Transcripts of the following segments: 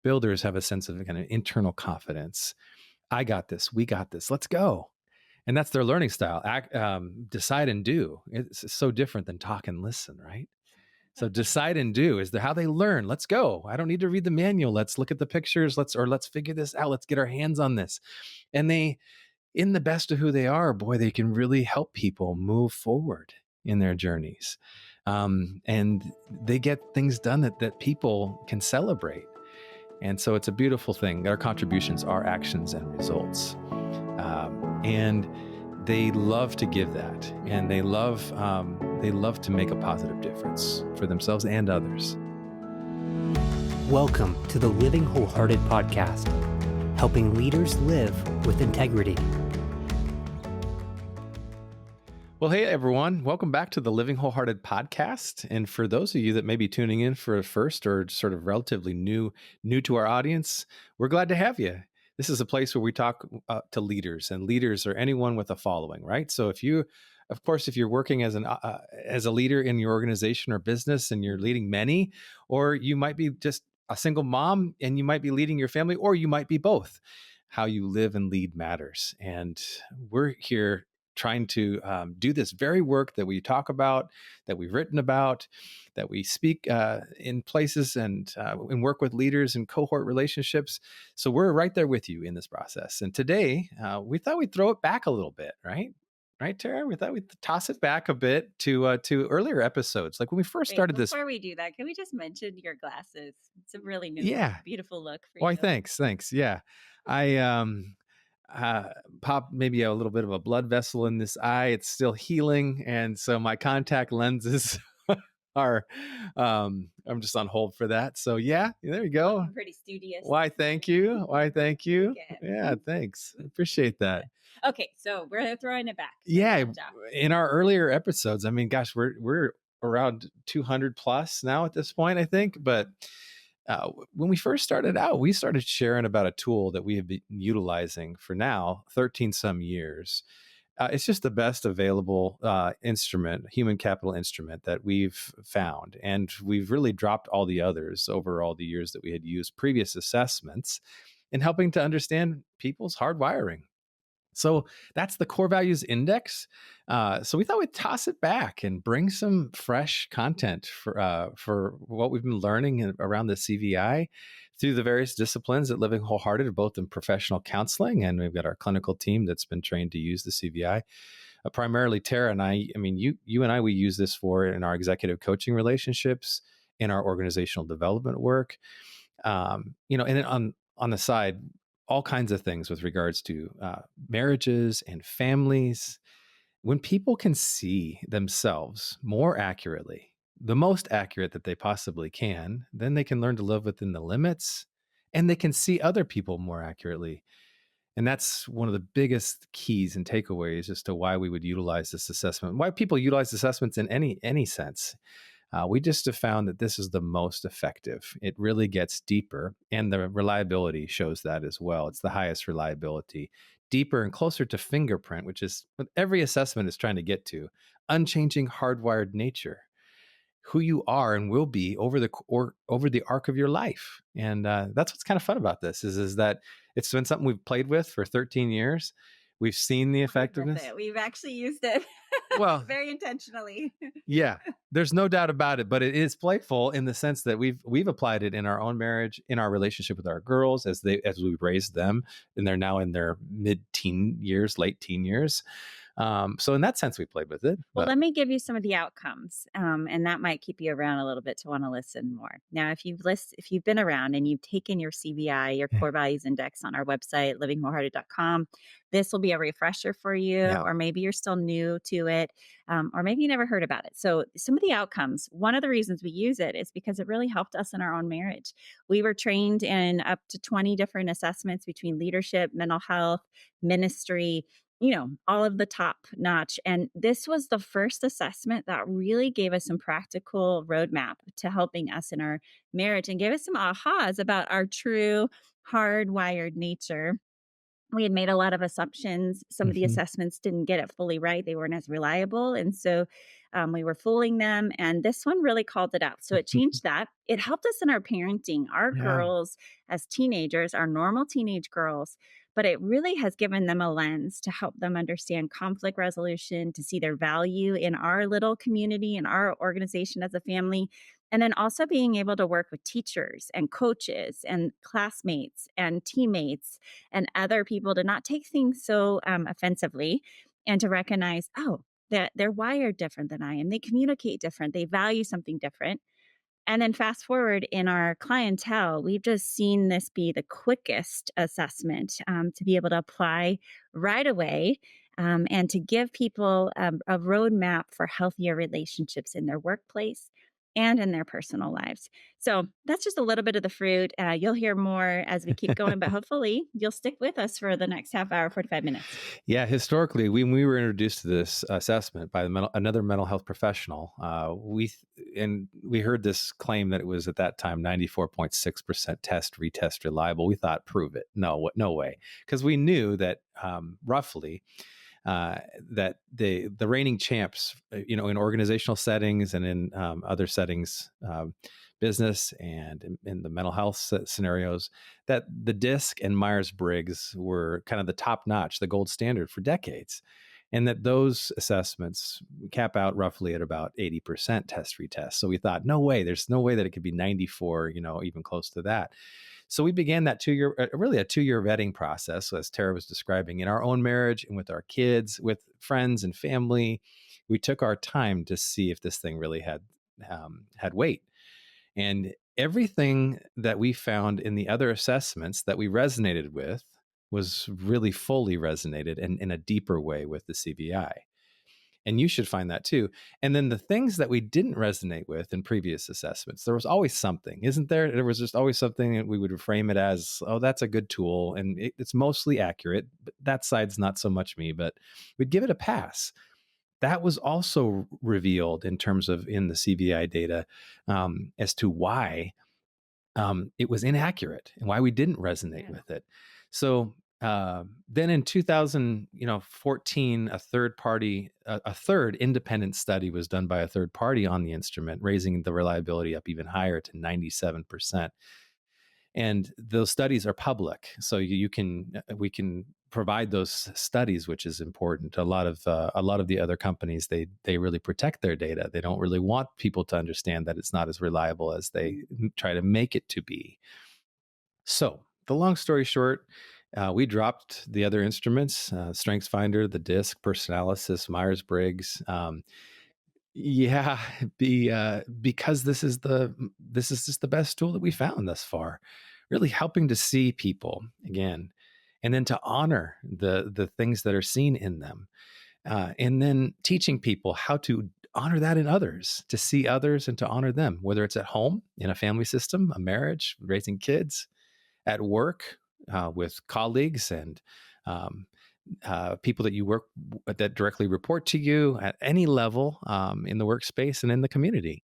Builders have a sense of kind of internal confidence. I got this. We got this. Let's go. And that's their learning style. Decide and do. It's so different than talk and listen, right? So decide and do is how they learn. Let's go. I don't need to read the manual. Let's look at the pictures. Let's figure this out. Let's get our hands on this. And they, in the best of who they are, boy, they can really help people move forward in their journeys. And they get things done that people can celebrate. And so it's a beautiful thing. Our contributions are actions and results. And they love to give that. And they love to make a positive difference for themselves and others. Welcome to the Living Wholehearted Podcast, helping leaders live with integrity. Well, hey, everyone. Welcome back to the Living Wholehearted Podcast. And for those of you that may be tuning in for a first or sort of relatively new to our audience, we're glad to have you. This is a place where we talk to leaders, and leaders are anyone with a following, right? So if you're working as a leader in your organization or business and you're leading many, or you might be just a single mom and you might be leading your family, or you might be both, how you live and lead matters. And we're here trying to do this very work that we talk about, that we've written about, that we speak in places and work with leaders in cohort relationships. So we're right there with you in this process. And today, we thought we'd throw it back a little bit, right? Right, Terra? We thought we'd toss it back a bit to earlier episodes. Like when we first started this. Before we do that, can we just mention your glasses? It's a really new, beautiful look for you. Why, thanks. Yeah. I popped maybe a little bit of a blood vessel in this eye. It's still healing. And so my contact lenses are, I'm just on hold for that. So yeah, there you go. I'm pretty studious. Why, thank you. Okay. Yeah, thanks. I appreciate that. Okay, so we're throwing it back. Yeah, in our earlier episodes, I mean, gosh, we're around 200 plus now at this point, I think. But when we first started out, we started sharing about a tool that we have been utilizing for now 13 some years. It's just the best available human capital instrument that we've found. And we've really dropped all the others over all the years that we had used previous assessments in helping to understand people's hardwiring. So that's the Core Values Index. So we thought we'd toss it back and bring some fresh content for what we've been learning around the CVI through the various disciplines at Living Wholehearted, both in professional counseling, and we've got our clinical team that's been trained to use the CVI. Primarily Terra and I mean, you and I, we use this for in our executive coaching relationships, in our organizational development work, and then on the side, all kinds of things with regards to marriages and families. When people can see themselves more accurately, the most accurate that they possibly can, then they can learn to live within the limits, and they can see other people more accurately. And that's one of the biggest keys and takeaways as to why we would utilize this assessment, why people utilize assessments in any sense. We just have found that this is the most effective. It really gets deeper, and the reliability shows that as well. It's the highest reliability, deeper and closer to fingerprint, which is what every assessment is trying to get to, unchanging hardwired nature, who you are and will be over the arc of your life. And that's what's kind of fun about this is that it's been something we've played with for 13 years. We've seen the effectiveness. We've actually used it very intentionally. Yeah, there's no doubt about it, but it is playful in the sense that we've applied it in our own marriage, in our relationship with our girls as we raised them, and they're now in their mid-teen years, late teen years. So in that sense, we played with it. Well, let me give you some of the outcomes, and that might keep you around a little bit to want to listen more. Now, if you've been around and you've taken your CVI, your Core Values Index on our website, livingwholehearted.com, this will be a refresher for you, or maybe you're still new to it, or maybe you never heard about it. So some of the outcomes, one of the reasons we use it is because it really helped us in our own marriage. We were trained in up to 20 different assessments between leadership, mental health, ministry, all of the top notch. And this was the first assessment that really gave us some practical roadmap to helping us in our marriage and gave us some ahas about our true hardwired nature. We had made a lot of assumptions. Some of the Hmm. assessments didn't get it fully right. They weren't as reliable. And so we were fooling them. And this one really called it out. So it changed that. It helped us in our parenting. Our Yeah. girls, as teenagers, are normal teenage girls, but it really has given them a lens to help them understand conflict resolution, to see their value in our little community, in our organization as a family. And then also being able to work with teachers and coaches and classmates and teammates and other people to not take things so offensively and to recognize, oh, that they're wired different than I am. They communicate different. They value something different. And then fast forward in our clientele, we've just seen this be the quickest assessment to be able to apply right away and to give people a roadmap for healthier relationships in their workplace and in their personal lives. So that's just a little bit of the fruit. You'll hear more as we keep going, but hopefully you'll stick with us for the next half hour, 45 minutes. Yeah, historically, when we were introduced to this assessment by another mental health professional, we heard this claim that it was at that time 94.6% test retest reliable. We thought, prove it. No way, because we knew that roughly that the reigning champs, in organizational settings and in other settings, business and in the mental health scenarios, that the DISC and Myers-Briggs were kind of the top notch, the gold standard for decades. And that those assessments cap out roughly at about 80% test retest. So we thought, no way, there's no way that it could be 94, even close to that. So we began that really a 2-year vetting process, as Terra was describing, in our own marriage and with our kids, with friends and family. We took our time to see if this thing really had weight. And everything that we found in the other assessments that we resonated with was really fully resonated and in a deeper way with the CVI. And you should find that too. And then the things that we didn't resonate with in previous assessments, there was always something, isn't there? There was just always something that we would frame it as, oh, that's a good tool. And it's mostly accurate, but that side's not so much me, but we'd give it a pass. That was also revealed in terms of in the CVI data as to why it was inaccurate and why we didn't resonate with it. So then in 2014, a third independent study was done by a third party on the instrument, raising the reliability up even higher to 97%. And those studies are public, so we can provide those studies, which is important. A lot of the other companies, they really protect their data. They don't really want people to understand that it's not as reliable as they try to make it to be. So the long story short, we dropped the other instruments, StrengthsFinder, the DISC, Personalysis, Myers-Briggs. Yeah, because this is just the best tool that we found thus far, really helping to see people again, and then to honor the things that are seen in them, and then teaching people how to honor that in others, to see others and to honor them, whether it's at home, in a family system, a marriage, raising kids, at work, with colleagues and um, people that you work that directly report to you at any level, in the workspace and in the community.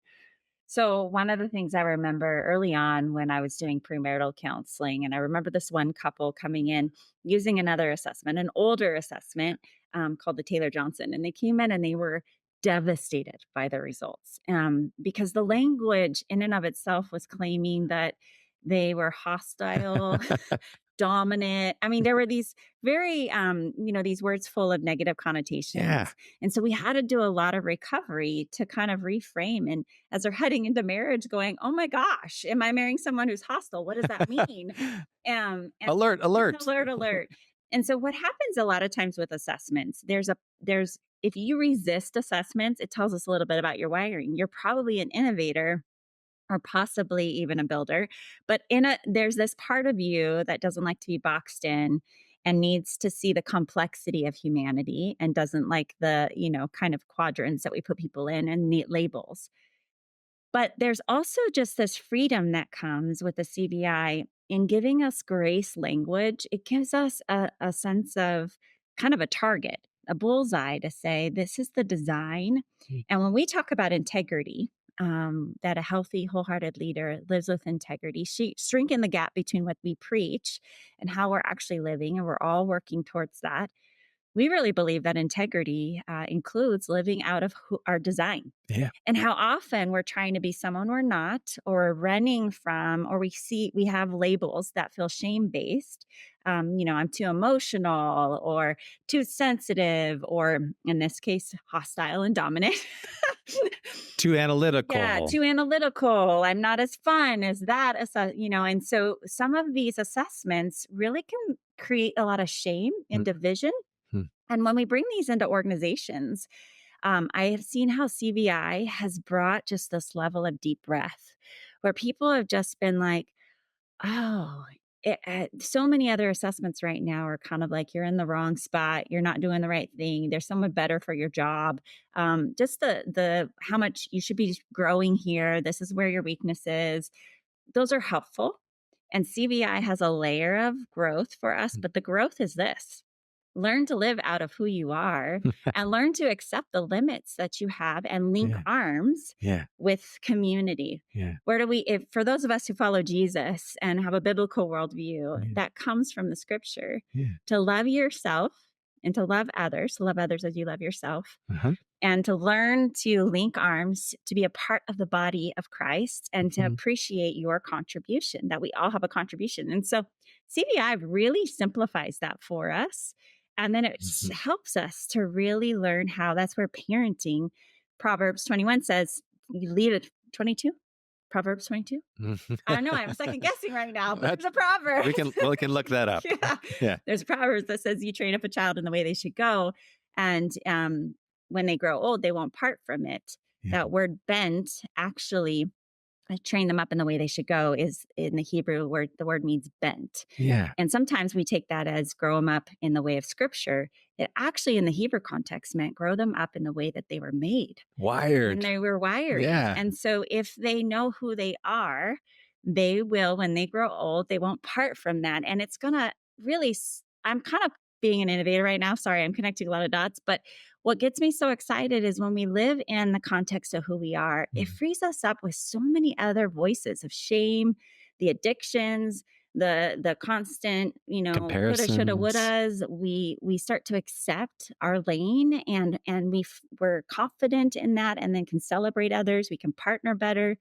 So, one of the things I remember early on when I was doing premarital counseling, and I remember this one couple coming in using another assessment, an older assessment called the Taylor Johnson. And they came in and they were devastated by the results because the language in and of itself was claiming that they were hostile, dominant. I mean, there were these very, these words full of negative Yeah. connotations. And so we had to do a lot of recovery to kind of reframe. And as they're heading into marriage, going, oh my gosh, am I marrying someone who's hostile? What does that mean? And Alert, alert. alert, alert. And so what happens a lot of times with assessments, there's, if you resist assessments, it tells us a little bit about your wiring. You're probably an innovator or possibly even a builder. But there's this part of you that doesn't like to be boxed in and needs to see the complexity of humanity and doesn't like the, kind of quadrants that we put people in and neat labels. But there's also just this freedom that comes with the CBI in giving us grace language. It gives us a sense of kind of a target, a bullseye to say, this is the design. Mm. And when we talk about integrity, that a healthy, wholehearted leader lives with integrity, shrinking the gap between what we preach and how we're actually living. And we're all working towards that. We really believe that integrity includes living out of our design. Yeah. And how often we're trying to be someone we're not, or running from, or we have labels that feel shame based. I'm too emotional, or too sensitive, or in this case, hostile and dominant. Too Yeah, analytical. too analytical. I'm not as fun as that. And so some of these assessments really can create a lot of shame and Mm, division. mm. And when we bring these into organizations, I have seen how CVI has brought just this level of deep breath where people have just been like, oh, so many other assessments right now are kind of like, you're in the wrong spot. You're not doing the right thing. There's someone better for your job. Just the how much you should be growing here. This is where your weakness is. Those are helpful. And CVI has a layer of growth for us, but the growth is this: learn to live out of who you are and learn to accept the limits that you have and link Yeah. arms Yeah. with community. Yeah. Where do we, if for those of us who follow Jesus and have a biblical worldview, Yeah. that comes from the scripture Yeah. to love yourself and to love others as you love yourself, Uh-huh. and to learn to link arms to be a part of the body of Christ and to Mhm. appreciate your contribution, that we all have a contribution. And so CVI really simplifies that for us. And then it Mhm. helps us to really learn how that's where parenting, Proverbs 21 says, you lead at 22, Proverbs 22. I don't know. I'm second guessing right now, but That's- there's a proverb. we can look that up. Yeah. Yeah. There's proverbs that says you train up a child in the way they should go. And when they grow old, they won't part from it. Yeah. That word bent actually, train them up in the way they should go, is in the Hebrew word, the word means bent. Yeah. And sometimes we take that as grow them up in the way of scripture. It actually in the Hebrew context meant grow them up in the way that they were made. Wired. And they were wired. Yeah. And so if they know who they are, they will, when they grow old, they won't part from that. And it's going to really, I'm kind of being an innovator right now. Sorry, I'm connecting a lot of dots. But what gets me so excited is when we live in the context of who we are, it frees us up with so many other voices of shame, the addictions, the constant, coulda, shoulda, Comparisons. wouldas. We start to accept our lane, and we're confident in that, and then can celebrate others. We can partner better.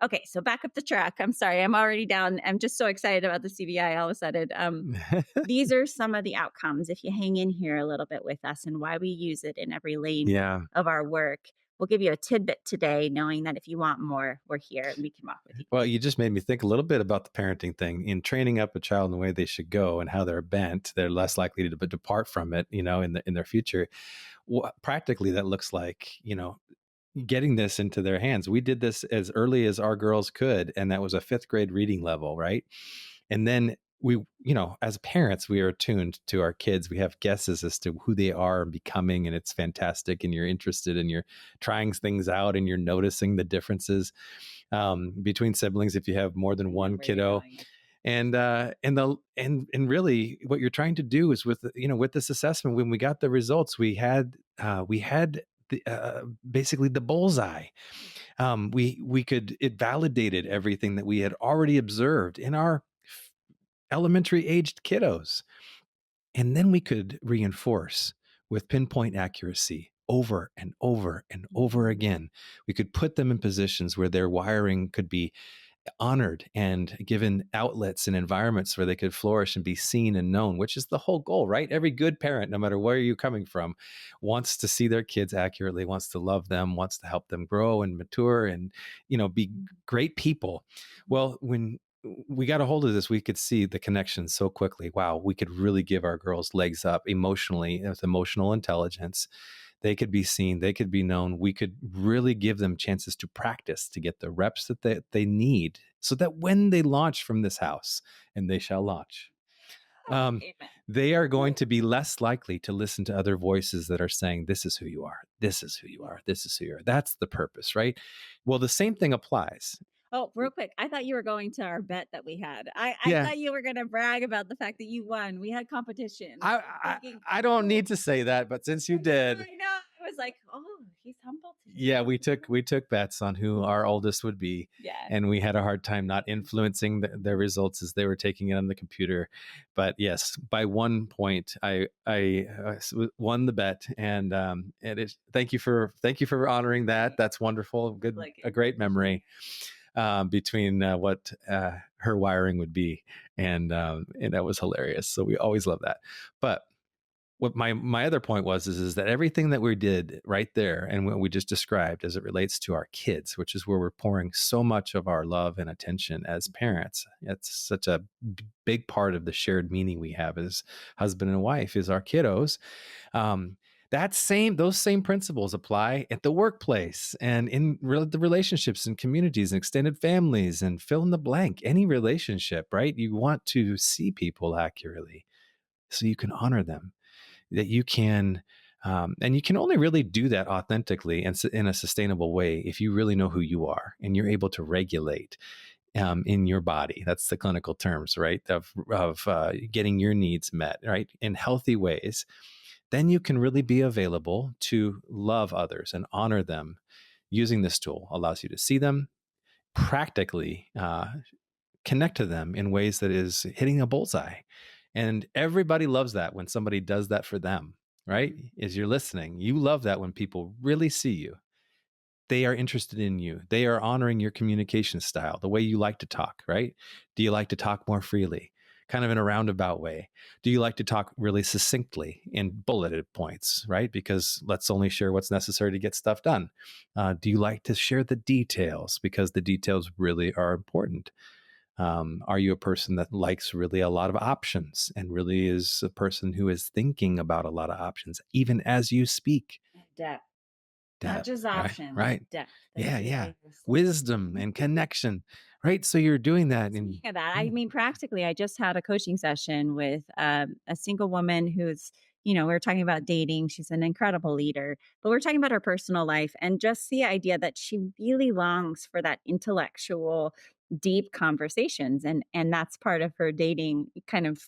Okay, so back up the track. I'm sorry, I'm already down. I'm just so excited about the CVI all of a sudden. These are some of the outcomes if you hang in here a little bit with us, and why we use it in every lane Yeah. of our work. We'll give you a tidbit today, knowing that if you want more, we're here and we can walk with you. Well, you just made me think a little bit about the parenting thing. In training up a child in the way they should go and how they're bent, they're less likely to depart from it, in their future. Practically, that looks like, getting this into their hands. We did this as early as our girls could, and that was a 5th grade reading level, right? And then we, as parents, we are attuned to our kids. We have guesses as to who they are and becoming, and it's fantastic. And you're interested and you're trying things out and you're noticing the differences between siblings if you have more than one kiddo. And really what you're trying to do is with this assessment, when we got the results, we had the basically the bullseye. It validated everything that we had already observed in our elementary aged kiddos. And then we could reinforce with pinpoint accuracy over and over and over again. We could put them in positions where their wiring could be honored and given outlets and environments where they could flourish and be seen and known, which is the whole goal, right? Every good parent, no matter where you're coming from, wants to see their kids accurately, wants to love them, wants to help them grow and mature and, be great people. Well, when we got a hold of this, we could see the connection so quickly. Wow, we could really give our girls legs up emotionally with emotional intelligence. They could be seen, they could be known. We could really give them chances to practice, to get the reps that they need, so that when they launch from this house, and they shall launch, they are going to be less likely to listen to other voices that are saying, this is who you are, this is who you are, this is who you are. That's the purpose, right? Well, the same thing applies. Oh, real quick. I thought you were going to our bet that we had. I Yeah. thought you were going to brag about the fact that you won. We had competition. I don't need to say that, but since you did, I know. I was like, oh, he's humble today. Yeah, we took bets on who our oldest would be, Yeah. and we had a hard time not influencing their results as they were taking it on the computer. But yes, by 1 point, I won the bet, and it is thank you for honoring that. That's wonderful. A great memory between what her wiring would be, and that was hilarious. So we always love that, but. What my other point is that everything that we did right there and what we just described as it relates to our kids, which is where we're pouring so much of our love and attention as parents, it's such a big part of the shared meaning we have as husband and wife is our kiddos. Those same principles apply at the workplace and in the relationships and communities and extended families and fill in the blank, any relationship, right? You want to see people accurately so you can honor them. That you can, and you can only really do that authentically and in a sustainable way if you really know who you are and you're able to regulate in your body. That's the clinical terms, right? Of getting your needs met, right, in healthy ways. Then you can really be available to love others and honor them. Using this tool allows you to see them practically, connect to them in ways that is hitting a bullseye. And everybody loves that when somebody does that for them, right? As you're listening, you love that when people really see you. They are interested in you. They are honoring your communication style, the way you like to talk, right? Do you like to talk more freely, kind of in a roundabout way? Do you like to talk really succinctly in bulleted points, right? Because let's only share what's necessary to get stuff done. Do you like to share the details? Because the details really are important. Are you a person that likes really a lot of options and really is a person who is thinking about a lot of options, even as you speak? Depth. Not just right, options, right. depth. Yeah. Wisdom and connection, right? So you're doing that. Speaking of that, I mean, practically, I just had a coaching session with a single woman who's, we were talking about dating. She's an incredible leader, but we're talking about her personal life and just the idea that she really longs for that intellectual, deep conversations. And that's part of her dating kind of,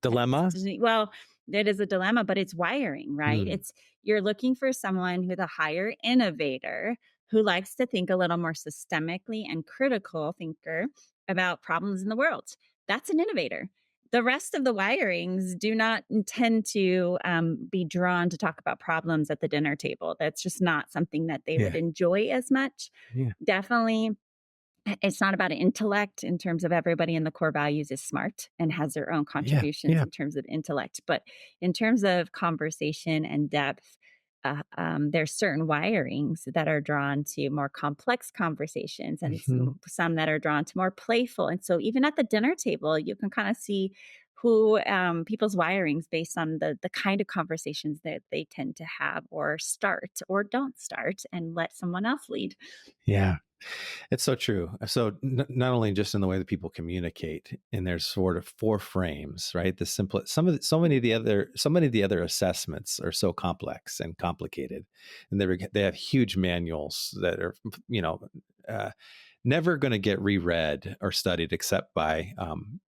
Dilemma? Well, it is a dilemma, but it's wiring, right? You're looking for someone who's a higher innovator who likes to think a little more systemically and critical thinker about problems in the world. That's an innovator. The rest of the wirings do not intend to be drawn to talk about problems at the dinner table. That's just not something that they would enjoy as much. Yeah. Definitely, it's not about intellect in terms of everybody in the core values is smart and has their own contributions in terms of intellect. But in terms of conversation and depth, there's certain wirings that are drawn to more complex conversations and some that are drawn to more playful. And so even at the dinner table, you can kind of see who people's wirings based on the kind of conversations that they tend to have or start or don't start and let someone else lead. Yeah. It's so true. So not only just in the way that people communicate, and there's sort of four frames, right? The simple, so many of the other assessments are so complex and complicated, and they have huge manuals that are, never going to get reread or studied except by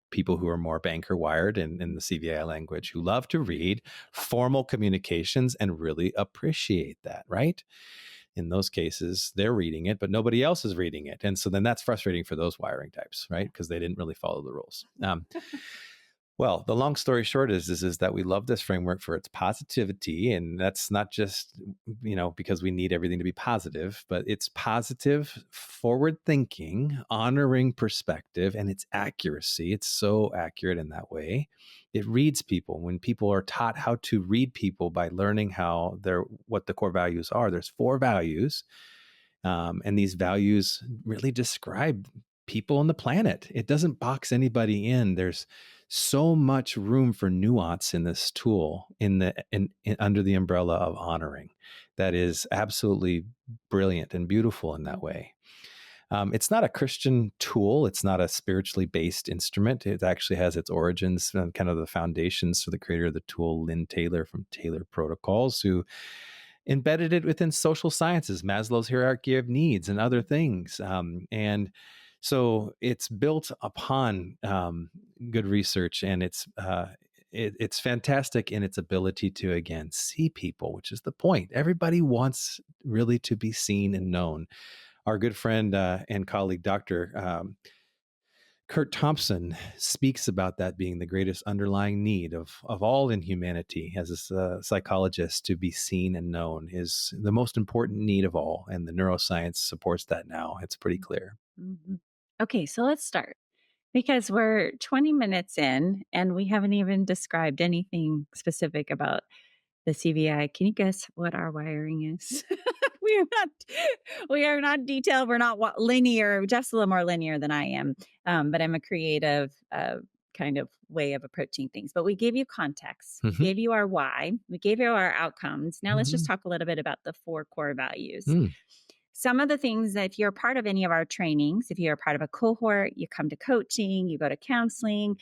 people who are more banker wired in the CVI language, who love to read formal communications and really appreciate that, right? In those cases, they're reading it, but nobody else is reading it. And so then that's frustrating for those wiring types, right? Because they didn't really follow the rules. Well, the long story short is that we love this framework for its positivity. And that's not just, because we need everything to be positive, but it's positive, forward thinking, honoring perspective, and its accuracy. It's so accurate in that way. It reads people. When people are taught how to read people by learning what the core values are, there's 4 values. And these values really describe people on the planet. It doesn't box anybody in. There's so much room for nuance in this tool under the umbrella of honoring that is absolutely brilliant and beautiful in that way. It's not a Christian tool. It's not a spiritually based instrument. It actually has its origins and kind of the foundations for the creator of the tool, Lynn Taylor from Taylor Protocols, who embedded it within social sciences, Maslow's hierarchy of needs and other things. And so it's built upon good research, and it's fantastic in its ability to, again, see people, which is the point. Everybody wants really to be seen and known. Our good friend and colleague, Dr. Kurt Thompson, speaks about that being the greatest underlying need of all in humanity as a psychologist. To be seen and known is the most important need of all. And the neuroscience supports that now. It's pretty clear. Mhm. Okay, so let's start because we're 20 minutes in and we haven't even described anything specific about the CVI. Can you guess what our wiring is? we are not we are not detailed. We're not linear. Jeff's a little more linear than I am, but I'm a creative kind of way of approaching things. But we gave you context. We gave you our why. We gave you our outcomes. Now let's just talk a little bit about the 4 core values. Some of the things that if you're a part of any of our trainings, if you're a part of a cohort, you come to coaching, you go to counseling,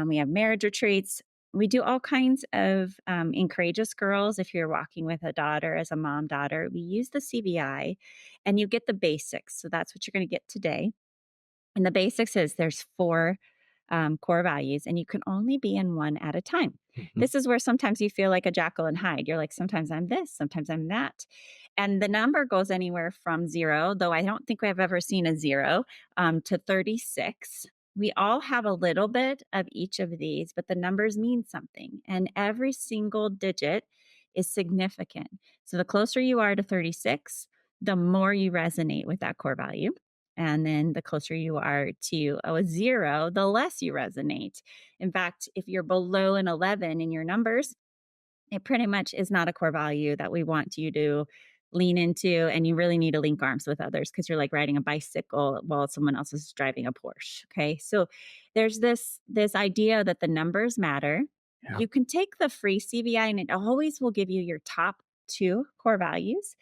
we have marriage retreats. We do all kinds of in Courageous Girls. If you're walking with a daughter as a mom daughter, we use the CVI and you get the basics. So that's what you're going to get today. And the basics is there's 4 core values and you can only be in one at a time. This is where sometimes you feel like a Jekyll and Hyde. You're like, sometimes I'm this, sometimes I'm that. And the number goes anywhere from 0, though I don't think I've ever seen a 0, to 36. We all have a little bit of each of these, but the numbers mean something. And every single digit is significant. So the closer you are to 36, the more you resonate with that core value. And then the closer you are to a 0, the less you resonate. In fact, if you're below an 11 in your numbers, it pretty much is not a core value that we want you to lean into. And you really need to link arms with others because you're like riding a bicycle while someone else is driving a Porsche. Okay. So there's this idea that the numbers matter. Yeah. You can take the free CVI and it always will give you your top 2 core values,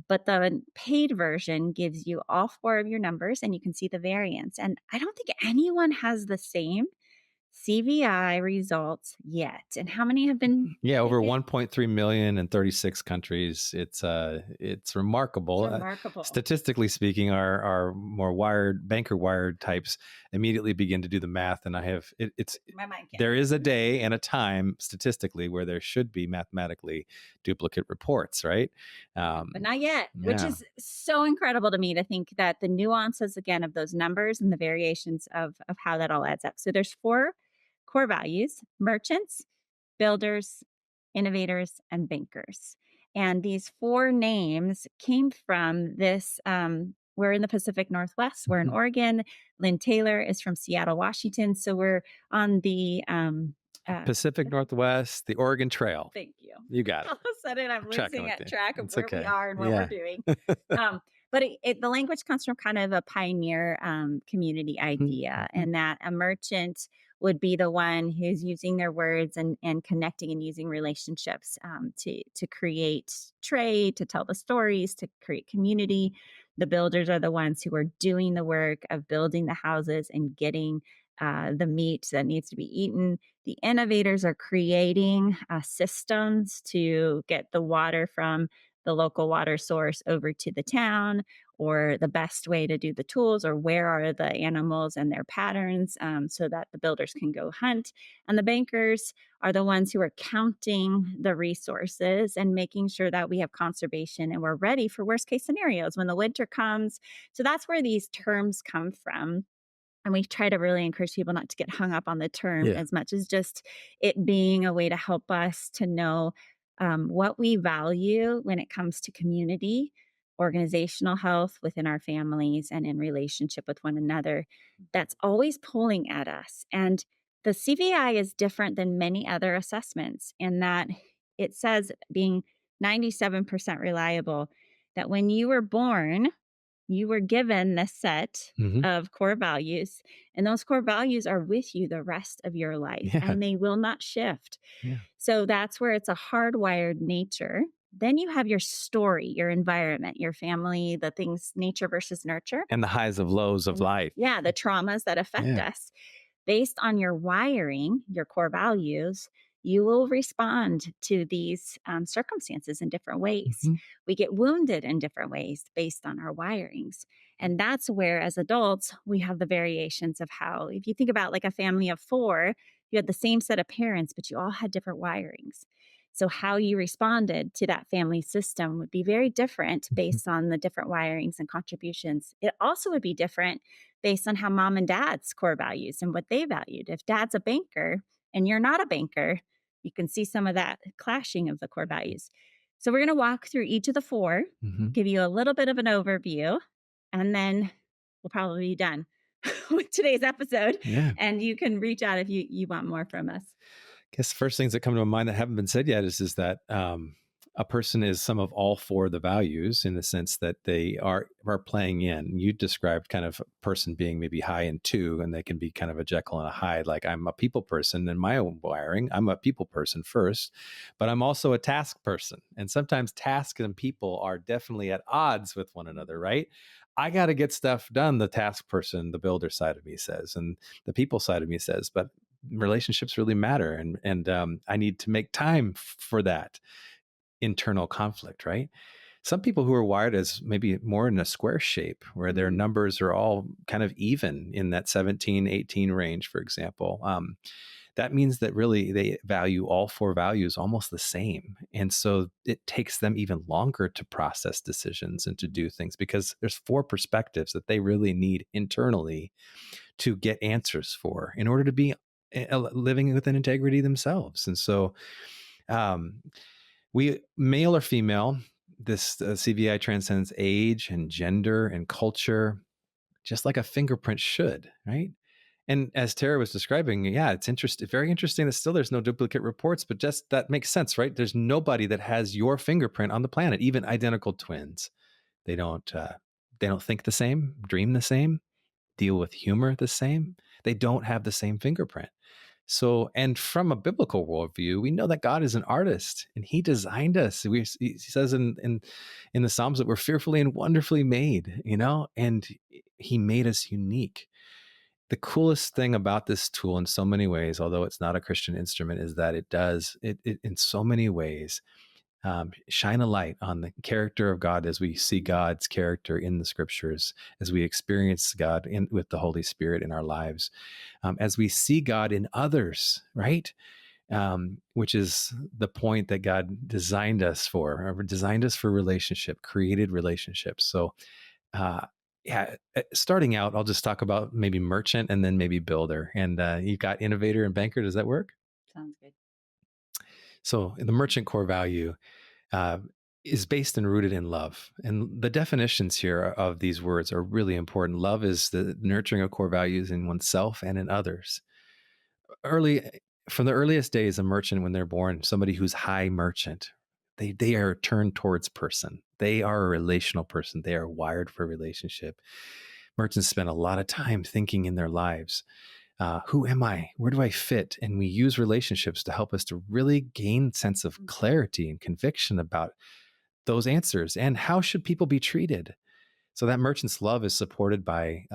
but the paid version gives you all 4 of your numbers and you can see the variance. And I don't think anyone has the same CVI results yet. And how many have been? Yeah, over 1.3 million in 36 countries. It's remarkable. It's remarkable. Statistically speaking, our more banker wired types immediately begin to do the math. And my mind can't. There is a day and a time statistically where there should be mathematically duplicate reports, right? But not yet, which is so incredible to me to think that the nuances again of those numbers and the variations of how that all adds up. So there's 4 core values: merchants, builders, innovators, and bankers. And these 4 names came from this. We're in the Pacific Northwest. We're in Oregon. Lynn Taylor is from Seattle, Washington. So we're on the Pacific Northwest, the Oregon Trail. Thank you. You got it. All of a sudden, I'm losing track of where we are and what we're doing. But the language comes from kind of a pioneer community idea, and that a merchant would be the one who's using their words and connecting and using relationships to create trade, to tell the stories, to create community. The builders are the ones who are doing the work of building the houses and getting the meat that needs to be eaten. The innovators are creating systems to get the water from the local water source over to the town, or the best way to do the tools, or where are the animals and their patterns so that the builders can go hunt. And the bankers are the ones who are counting the resources and making sure that we have conservation and we're ready for worst case scenarios when the winter comes. So that's where these terms come from. And we try to really encourage people not to get hung up on the term as much as just it being a way to help us to know what we value when it comes to community, organizational health within our families, and in relationship with one another. That's always pulling at us. And the CVI is different than many other assessments in that it says, being 97% reliable, that when you were born, you were given this set of core values, and those core values are with you the rest of your life, and they will not shift. So that's where it's a hardwired nature. Then you have your story, your environment, your family, the things, nature versus nurture. And the highs of lows of life. Yeah, the traumas that affect us. Based on your wiring, your core values, you will respond to these circumstances in different ways. We get wounded in different ways based on our wirings. And that's where, as adults, we have the variations of how, if you think about like a family of 4, You had the same set of parents, but you all had different wirings. So how you responded to that family system would be very different Mhm. based on the different wirings and contributions. It also would be different based on how mom and dad's core values and what they valued. If dad's a banker and you're not a banker, you can see some of that clashing of the core values. So we're going to walk through each of the four, Mhm. give you a little bit of an overview, and then we'll probably be done with today's episode. Yeah. And you can reach out if you want more from us. Guess the first things that come to my mind that haven't been said yet is that a person is some of all four of the values in the sense that they are playing in. You described kind of a person being maybe high in two, and they can be kind of a Jekyll and a Hyde. Like I'm a people person in my own wiring. I'm a people person first, but I'm also a task person. And sometimes tasks and people are definitely at odds with one another, right? I got to get stuff done, the task person, the builder side of me says, and the people side of me says, but relationships really matter, and I need to make time for that internal conflict, right? Some people who are wired as maybe more in a square shape where their numbers are all kind of even in that 17, 18 range, for example. That means that really they value all four values almost the same. And so it takes them even longer to process decisions and to do things because there's four perspectives that they really need internally to get answers for in order to be living with an integrity themselves. And so um, we, male or female, this CVI transcends age and gender and culture, just like a fingerprint should, right? And as Terra was describing, yeah, it's interesting, very interesting that still there's no duplicate reports, but just that makes sense, right? There's nobody that has your fingerprint on the planet, even identical twins. They don't think the same, dream the same, deal with humor the same. They don't have the same fingerprint. So, and from a biblical worldview, we know that God is an artist and he designed us. He says in the Psalms that we're fearfully and wonderfully made, and he made us unique. The coolest thing about this tool in so many ways, although it's not a Christian instrument, is that it in so many ways shine a light on the character of God as we see God's character in the scriptures, as we experience God with the Holy Spirit in our lives, as we see God in others, right? Which is the point that God designed us for, or designed us for relationship, created relationships. So, yeah, starting out, I'll just talk about maybe merchant and then maybe builder. And you've got innovator and banker. Does that work? Sounds good. So, the merchant core value uh, is based and rooted in love. And the definitions here of these words are really important. Love is the nurturing of core values in oneself and in others. Early, from the earliest days, a merchant, when they're born, somebody who's high merchant, they are turned towards person. They are a relational person. They are wired for relationship. Merchants spend a lot of time thinking in their lives, who am I? Where do I fit? And we use relationships to help us to really gain sense of clarity and conviction about those answers and how should people be treated. So that merchant's love is supported by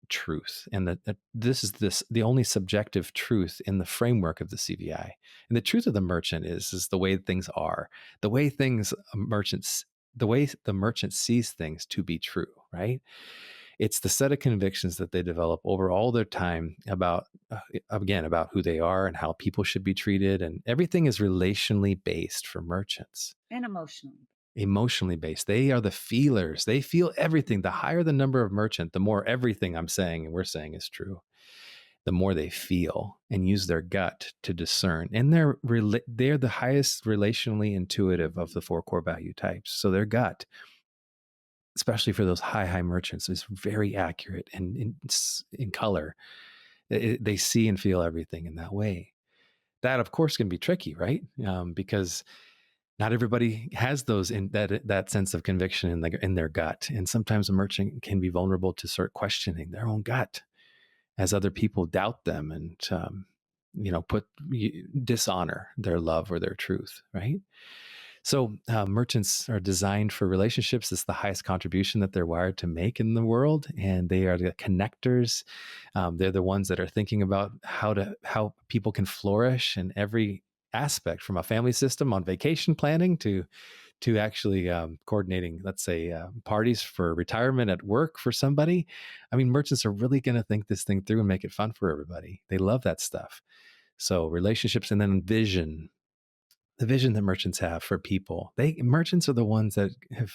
truth, and that this is the only subjective truth in the framework of the CVI. And the truth of the merchant is the way things are, the way the way the merchant sees things to be true, right? It's the set of convictions that they develop over all their time about, again, about who they are and how people should be treated. And everything is relationally based for merchants. And emotionally. Emotionally based. They are the feelers. They feel everything. The higher the number of merchant, the more everything I'm saying and we're saying is true. The more they feel and use their gut to discern. And they're the highest relationally intuitive of the four core value types. So their gut, especially for those high merchants, is very accurate and in color. They see and feel everything in that way. That, of course, can be tricky, right? Because not everybody has those in that sense of conviction in their gut, and sometimes a merchant can be vulnerable to start questioning their own gut as other people doubt them and dishonor their love or their truth, right? So merchants are designed for relationships. It's the highest contribution that they're wired to make in the world, and they are the connectors. They're the ones that are thinking about how people can flourish in every aspect, from a family system on vacation planning to to actually coordinating, let's say, parties for retirement at work for somebody. I mean, merchants are really going to think this thing through and make it fun for everybody. They love that stuff. So relationships, and then vision, the vision that merchants have for people. Merchants are the ones that have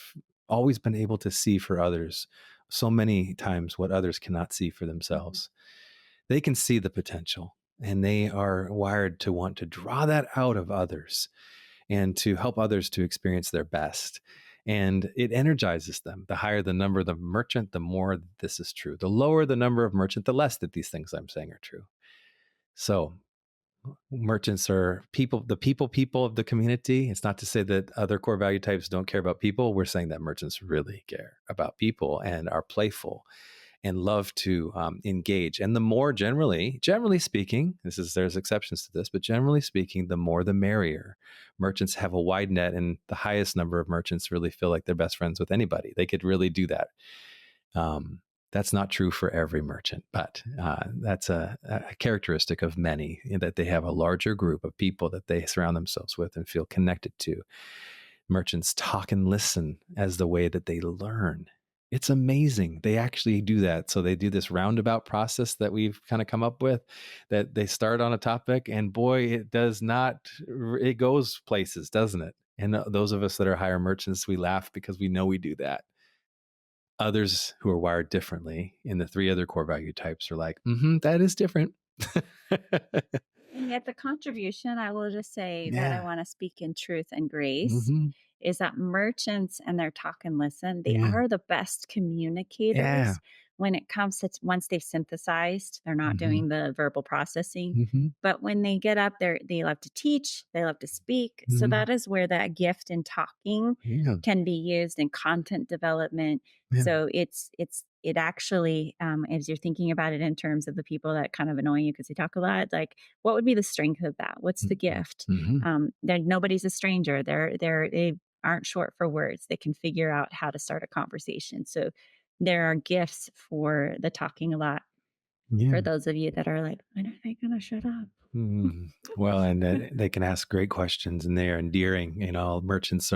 always been able to see for others so many times what others cannot see for themselves. They can see the potential, and they are wired to want to draw that out of others and to help others to experience their best. And it energizes them. The higher the number of the merchant, the more this is true. The lower the number of merchant, the less that these things I'm saying are true. So merchants are the people of the community. It's not to say that other core value types don't care about people. We're saying that merchants really care about people and are playful and love to engage. And the more generally speaking, there's exceptions to this, but generally speaking, the more the merrier. Merchants have a wide net, and the highest number of merchants really feel like they're best friends with anybody. They could really do that. That's not true for every merchant, but that's a characteristic of many, that they have a larger group of people that they surround themselves with and feel connected to. Merchants talk and listen as the way that they learn. It's amazing. They actually do that. So they do this roundabout process that we've kind of come up with, that they start on a topic, and boy, it goes places, doesn't it? And those of us that are higher merchants, we laugh because we know we do that. Others who are wired differently in the three other core value types are like, that is different. And yet the contribution, I will just say that I want to speak in truth and grace, is that merchants and their talk and listen, they are the best communicators when it comes to once they've synthesized, they're not doing the verbal processing. But when they get up there, they love to teach, they love to speak. So that is where that gift in talking can be used in content development. So it actually, as you're thinking about it in terms of the people that kind of annoy you because they talk a lot, like, what would be the strength of that? What's the gift? Nobody's a stranger. They aren't short for words. They can figure out how to start a conversation. So there are gifts for the talking a lot. For those of you that are like, when are they going to shut up? Well, and they can ask great questions, and they are endearing. Merchants,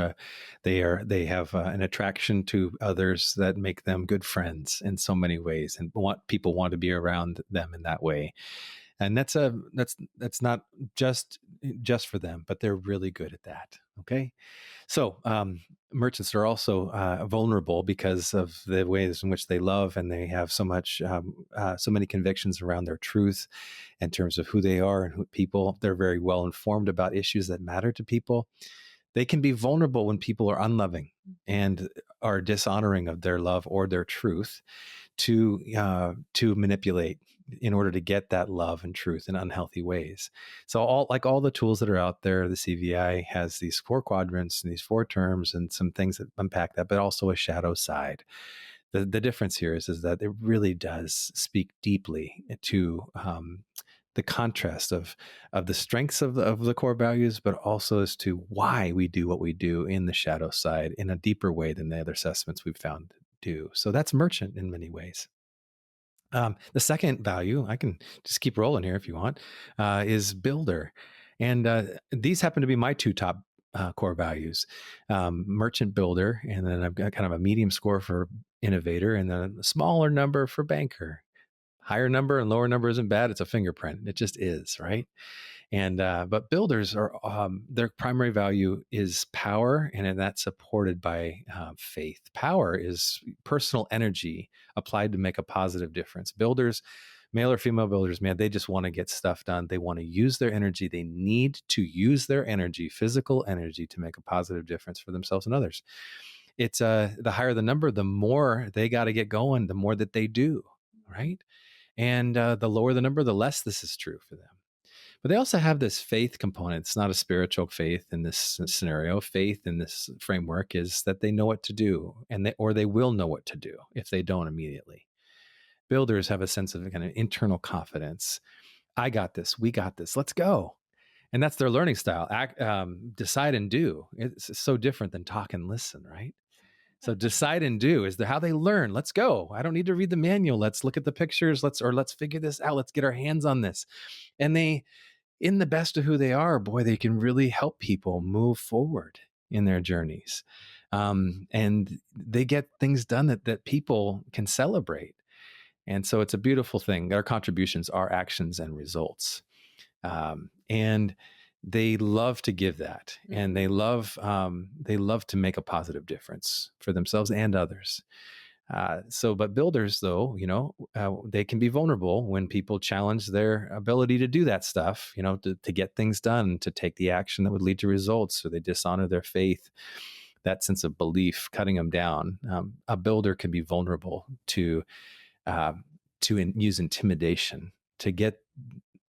they have an attraction to others that make them good friends in so many ways, and people want to be around them in that way. And that's not just for them, but they're really good at that. Okay. So merchants are also vulnerable because of the ways in which they love, and they have so many convictions around their truth in terms of who they are and who people. They're very well informed about issues that matter to people. They can be vulnerable when people are unloving and are dishonoring of their love or their truth to manipulate in order to get that love and truth in unhealthy ways. So all the tools that are out there, the CVI has these 4 quadrants and these 4 terms and some things that unpack that, but also a shadow side. The difference here is that it really does speak deeply to the contrast of the strengths of the core values, but also as to why we do what we do in the shadow side in a deeper way than the other assessments we've found do. So that's merchant in many ways. The second value, I can just keep rolling here if you want, is builder. And these happen to be my 2 top core values, merchant builder. And then I've got kind of a medium score for innovator, and then a smaller number for banker. Higher number and lower number isn't bad. It's a fingerprint. It just is, right? And but builders are their primary value is power, and that's supported by faith. Power is personal energy applied to make a positive difference. Builders, male or female builders, man, they just want to get stuff done. They want to use their energy. They need to use their energy, physical energy, to make a positive difference for themselves and others. It's the higher the number, the more they got to get going, the more that they do, right? And the lower the number, the less this is true for them. But they also have this faith component. It's not a spiritual faith in this scenario. Faith in this framework is that they know what to do, or they will know what to do if they don't immediately. Builders have a sense of kind of internal confidence. I got this. We got this. Let's go. And that's their learning style. Decide and do. It's so different than talk and listen, right? So decide and do is how they learn. Let's go. I don't need to read the manual. Let's look at the pictures. Let's figure this out. Let's get our hands on this. And they, in the best of who they are, boy, they can really help people move forward. in their journeys. And they get things done that people can celebrate. And so it's a beautiful thing. Our contributions are actions and results. And they love to give that, and they love to make a positive difference for themselves and others. But builders, though, they can be vulnerable when people challenge their ability to do that stuff, to get things done, to take the action that would lead to results, or they dishonor their faith, that sense of belief, cutting them down. A builder can be vulnerable to use intimidation to get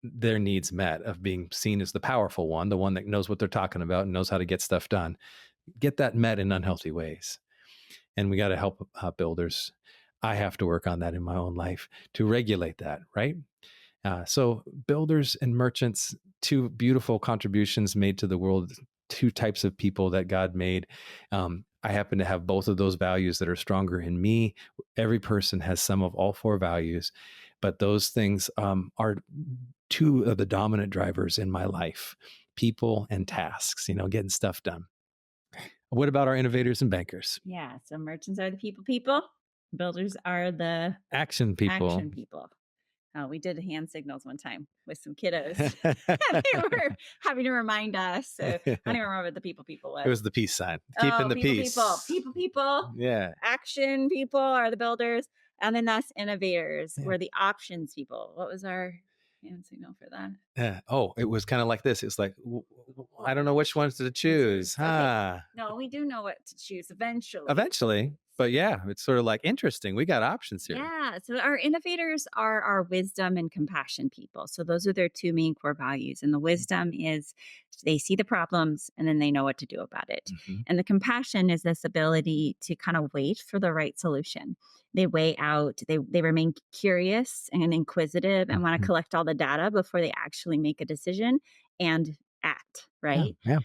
their needs met, of being seen as the powerful one, the one that knows what they're talking about and knows how to get stuff done, get that met in unhealthy ways. And we got to help builders. I have to work on that in my own life to regulate that, right? So builders and merchants, two beautiful contributions made to the world, two types of people that God made. I happen to have both of those values that are stronger in me. Every person has some of all four values, but those things are two of the dominant drivers in my life: people and tasks, getting stuff done. What about our innovators and bankers? Yeah. So merchants are the people. Builders are the action people. We did hand signals one time with some kiddos. They were having to remind us. So I don't even remember what the people was. It was the peace sign. Keeping the peace. People. Yeah. Action people are the builders. And then us innovators were the options people. What was our hand signal for that? It was kind of like this. It's like, I don't know which ones to choose. Okay. No, we do know what to choose eventually. But yeah, it's sort of like interesting. We got options here. Yeah. So our innovators are our wisdom and compassion people. So those are their two main core values. And the wisdom is they see the problems and then they know what to do about it. Mm-hmm. And the compassion is this ability to kind of wait for the right solution. They weigh out, they remain curious and inquisitive and want to collect all the data before they actually make a decision and act, right? Yeah.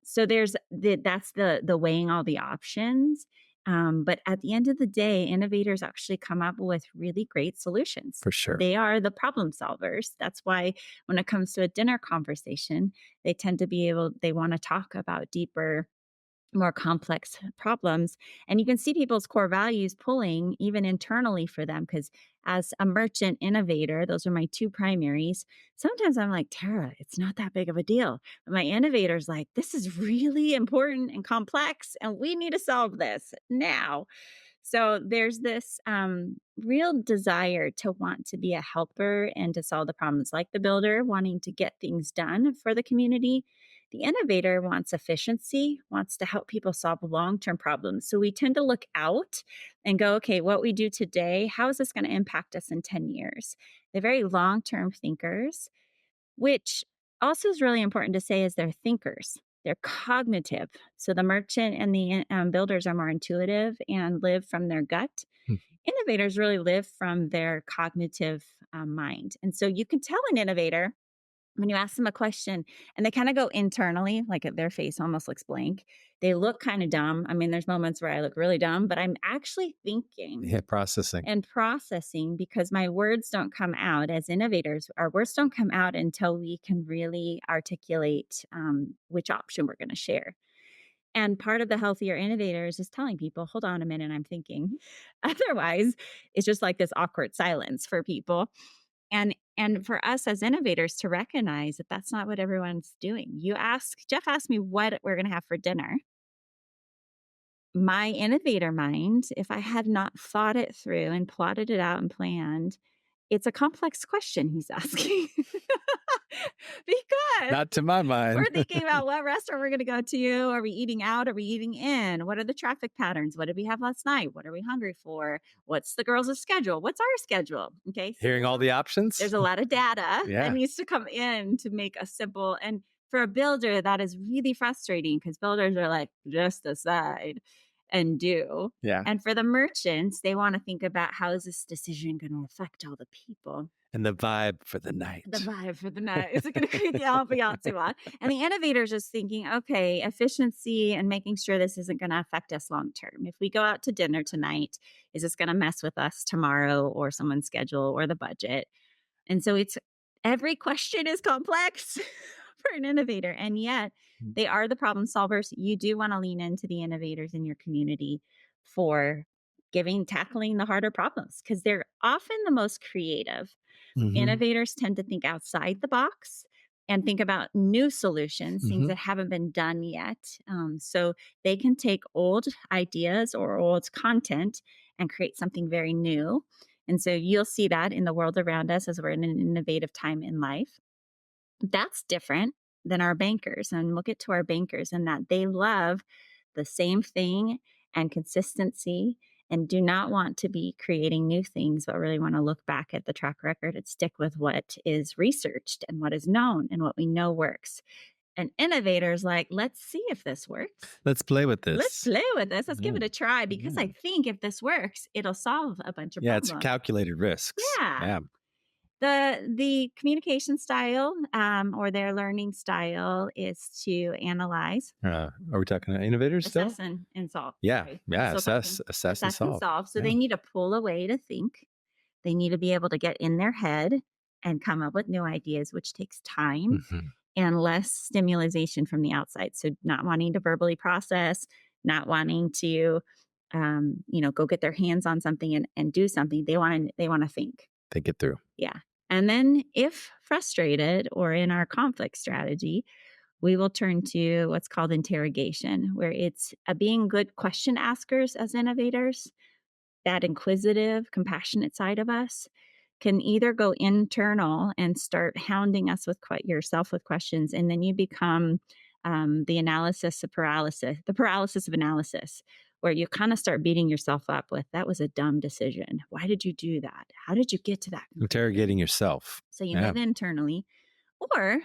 So that's the weighing all the options. But at the end of the day, innovators actually come up with really great solutions. For sure. They are the problem solvers. That's why when it comes to a dinner conversation, they tend to they want to talk about deeper, more complex problems. And you can see people's core values pulling even internally for them, because as a merchant innovator, those are my two primaries. Sometimes I'm like, Terra, it's not that big of a deal. But my innovator's like, this is really important and complex, and we need to solve this now. So there's this real desire to want to be a helper and to solve the problems, like the builder wanting to get things done for the community. The innovator wants efficiency, wants to help people solve long-term problems. So we tend to look out and go, okay, what we do today, how is this going to impact us in 10 years? They're very long-term thinkers, which also is really important to say is they're thinkers. They're cognitive. So the merchant and the builders are more intuitive and live from their gut. Innovators really live from their cognitive mind. And so you can tell an innovator when you ask them a question and they kind of go internally, like their face almost looks blank. They look kind of dumb. I mean, there's moments where I look really dumb, but I'm actually thinking. Yeah, processing because my words don't come out. As innovators, our words don't come out until we can really articulate which option we're going to share. And part of the healthier innovators is telling people, hold on a minute, I'm thinking. Otherwise, it's just like this awkward silence for people. And for us as innovators to recognize that that's not what everyone's doing. Jeff asked me what we're going to have for dinner. My innovator mind, if I had not thought it through and plotted it out and planned, it's a complex question he's asking. Because not to my mind. We're thinking about what restaurant we're going to go to. Are we eating out? Are we eating in? What are the traffic patterns? What did we have last night? What are we hungry for? What's the girls' schedule? What's our schedule? Okay. So hearing all the options. There's a lot of data that needs to come in to make a simple. And for a builder, that is really frustrating because builders are like, just decide and do. Yeah. And for the merchants, they want to think about how is this decision going to affect all the people? And the vibe for the night. Is it going to create the ambiance we want? And the innovators is thinking, okay, efficiency and making sure this isn't going to affect us long term. If we go out to dinner tonight, is this going to mess with us tomorrow or someone's schedule or the budget? And so every question is complex, for an innovator. And yet they are the problem solvers. You do want to lean into the innovators in your community for tackling the harder problems because they're often the most creative. Mhm. Innovators tend to think outside the box and think about new solutions, things Mhm. that haven't been done yet. So they can take old ideas or old content and create something very new. And so you'll see that in the world around us as we're in an innovative time in life. That's different than our bankers. And we'll get to our bankers in that they love the same thing and consistency and do not want to be creating new things, but really want to look back at the track record and stick with what is researched and what is known and what we know works. And innovators like, let's see if this works. Let's play with Let's this. play with this. Let's give Yeah. it a try because Yeah. I think if this works, it'll solve a bunch of Yeah, it's problems. calculated risks. Yeah. Yeah. The communication style or their learning style is to analyze, Are we talking innovators still? assess, and solve. Yeah. Sorry. Yeah. Still Assess talking. and Assess and solve. solve. So Yeah. they need to pull away to think. They need to be able to get in their head and come up with new ideas, which takes time Mhm. and less stimulation from the outside. So not wanting to verbally process, not wanting to, go get their hands on something and do something. They want to think. Think it through. Yeah. And then, if frustrated or in our conflict strategy, we will turn to what's called interrogation, where it's being good question askers as innovators. That inquisitive, compassionate side of us can either go internal and start hounding us with yourself with questions, and then you become the paralysis of analysis, where you kind of start beating yourself up with, that was a dumb decision. Why did you do that? How did you get to that conclusion? Interrogating yourself. So you move internally, or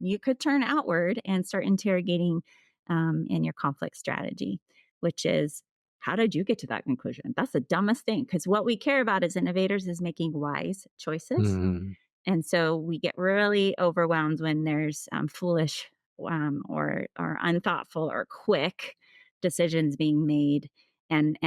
you could turn outward and start interrogating in your conflict strategy, which is, how did you get to that conclusion? That's the dumbest thing, because what we care about as innovators is making wise choices. Mhm. And so we get really overwhelmed when there's foolish or unthoughtful or quick decisions being made. And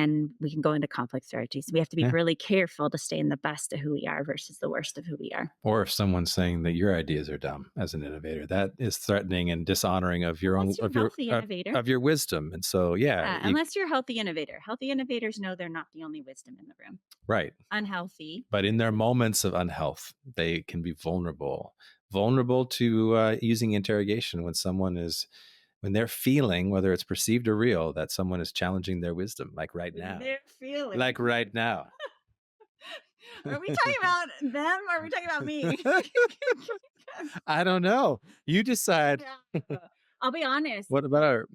we can go into conflict strategies. We have to be Yeah. really careful to stay in the best of who we are versus the worst of who we are. Or if someone's saying that your ideas are dumb as an innovator, that is threatening and dishonoring of your Unless own you're a healthy innovator. of your wisdom. And so, Unless you're a healthy innovator. Healthy innovators know they're not the only wisdom in the room. right. Unhealthy. But in their moments of unhealth, they can be vulnerable to using interrogation when they're feeling, whether it's perceived or real, that someone is challenging their wisdom, like right now. They're feeling. Like right now. Are we talking about them or are we talking about me? I don't know. You decide. I'll be honest. What about our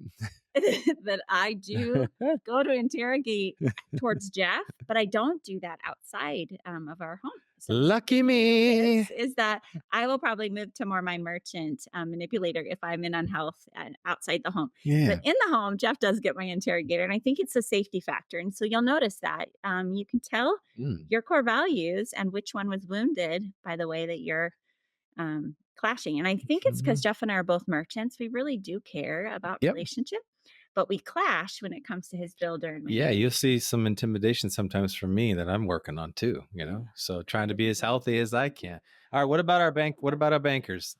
that I do go to interrogate towards Jeff, but I don't do that outside of our home. So lucky me? is that I will probably move to more my merchant manipulator if I'm in unhealth outside the home. Yeah. But in the home, Jeff does get my interrogator, and I think it's a safety factor. And so you'll notice that you can tell your core values and which one was wounded by the way that you're clashing. And I think it's because Jeff and I are both merchants. We really do care about relationship, but we clash when it comes to his builder. And you'll see some intimidation sometimes from me that I'm working on too, so trying to be as healthy as I can. All right. What about our bankers?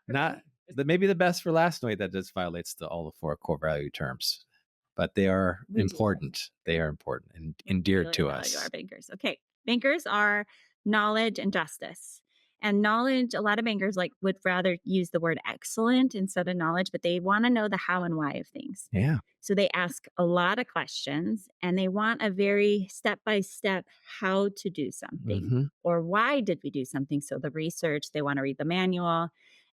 Not maybe the best for last night. That just violates all the 4 core value terms, but they are important. They are important and endeared to us. Our bankers. Okay. Bankers are knowledge and justice. And knowledge, a lot of bankers would rather use the word excellent instead of knowledge, but they want to know the how and why of things. Yeah. So they ask a lot of questions and they want a very step-by-step how to do something or why did we do something. So the research, they want to read the manual.